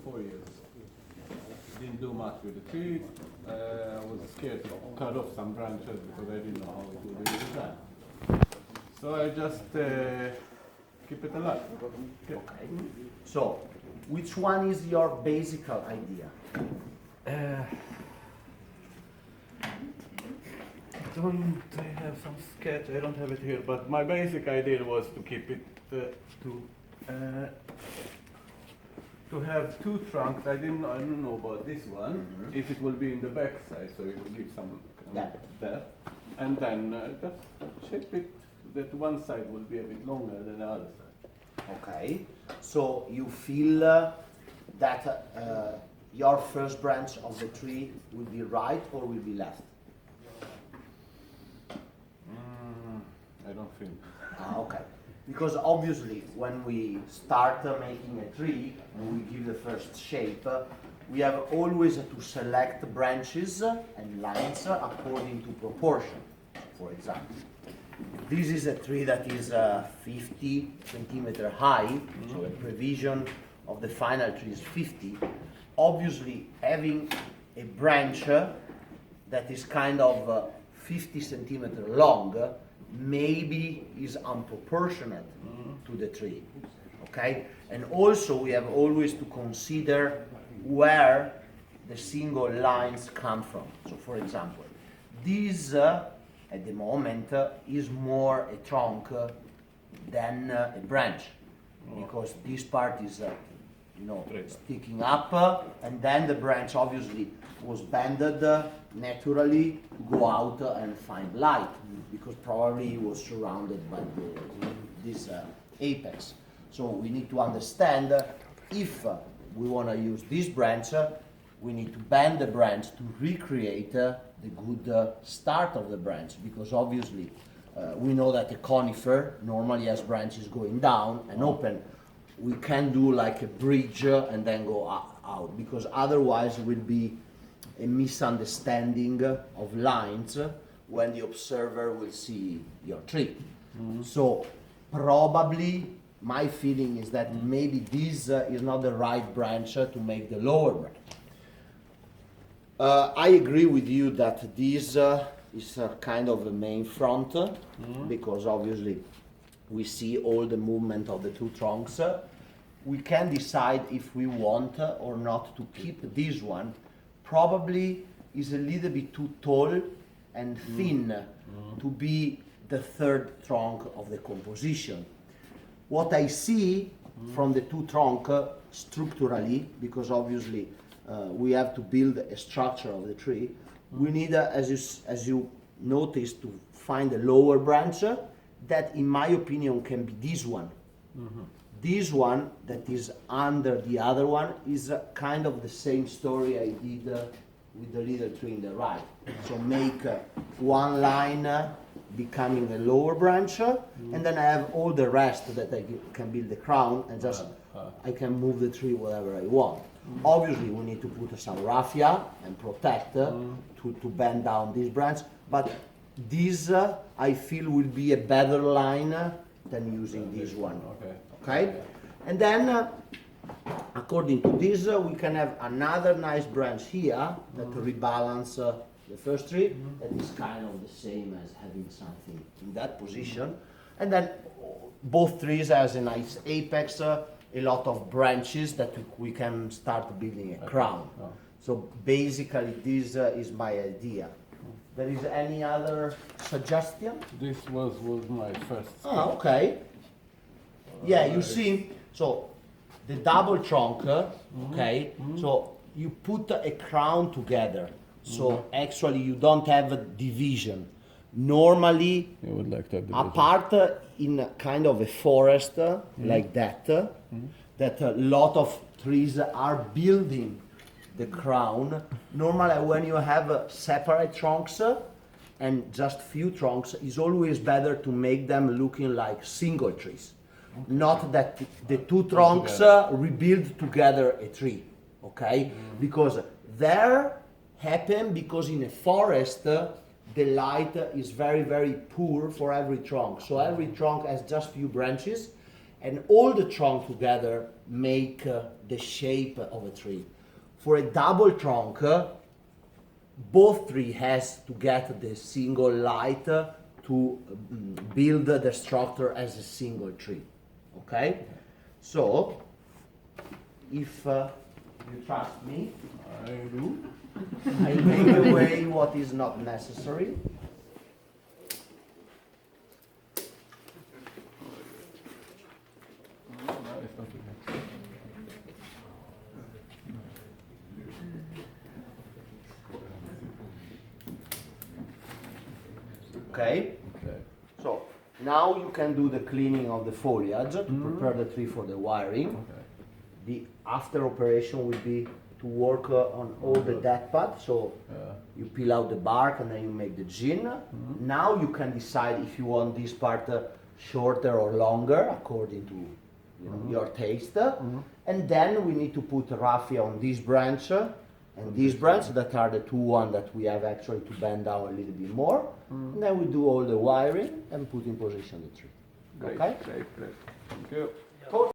4 years. Didn't do much with the tree. I was scared to cut off some branches because I didn't know how it would be with the plant. So I just keep it alive. Okay. Okay. So, which one is your basic idea? Don't I have some sketch? I don't have it here, but my basic idea was to keep it to have two trunks. I don't know about this one. If it will be in the back side, so it will give some depth, and then just shape it that one side will be a bit longer than the other side. Okay. So you feel that your first branch of the tree will be right or will be left? I don't think. Okay. Because obviously, when we start making a tree and we give the first shape, we have always to select branches and lines according to proportion. For example, this is a tree that is 50 centimeter high, so a prevision of the final tree is 50. Obviously, having a branch that is kind of 50 centimeter long maybe is unproportionate to the tree, okay? And also we have always to consider where the single lines come from. So for example, this at the moment is more a trunk than a branch, because this part is sticking up, and then the branch obviously was bended naturally to go out and find light, because probably it was surrounded by this apex. So we need to understand if we want to use this branch, we need to bend the branch to recreate the good start of the branch, because obviously we know that a conifer normally has branches going down and open. We can do like a bridge and then go out, because otherwise it will be a misunderstanding of lines when the observer will see your tree. So probably my feeling is that maybe this is not the right branch to make the lower branch. I agree with you that this is kind of the main front, because obviously we see all the movement of the two trunks. We can decide if we want or not to keep this one. Probably is a little bit too tall and thin to be the third trunk of the composition. What I see from the two trunks structurally, because obviously we have to build a structure of the tree, we need, as you noticed, to find a lower branch that, in my opinion, can be this one. This one that is under the other one is kind of the same story I did with the little tree in the right. So make one line becoming a lower branch, and then I have all the rest that I can build the crown, and just I can move the tree wherever I want. Obviously we need to put some raffia and protect to bend down this branch, but this I feel will be a better line than using this one. Okay? And then according to this we can have another nice branch here that rebalance the first tree, that is kind of the same as having something in that position. And then both trees has a nice apex, a lot of branches that we can start building a crown. So basically this is my idea. There is any other suggestion? This was my first. Okay. Yeah, you see, so the double trunk, okay, so you put a crown together, so actually you don't have a division. Normally, You would like to have the apart in kind of a forest like that, that a lot of trees are building the crown. Normally when you have separate trunks and just few trunks, it's always better to make them looking like single trees. Not that the two trunks rebuild together a tree, okay? Because there happen, because in a forest the light is very, very poor for every trunk. So every trunk has just few branches, and all the trunk together make the shape of a tree. For a double trunk, both tree has to get the single light to build the structure as a single tree. Okay? So, if you trust me, I do. I take away what is not necessary. No, it's not okay. Okay? Okay. So, now you can do the cleaning of the foliage to prepare the tree for the wiring. Okay. The after operation will be to work on all the dead part. So you peel out the bark and then you make the gin. Now you can decide if you want this part shorter or longer according to your taste. And then we need to put raffia on this branch and this branch, that are the two ones that we have actually to bend down a little bit more. And then we do all the wiring and put in position the tree. Great, Okay? great, great. Thank you.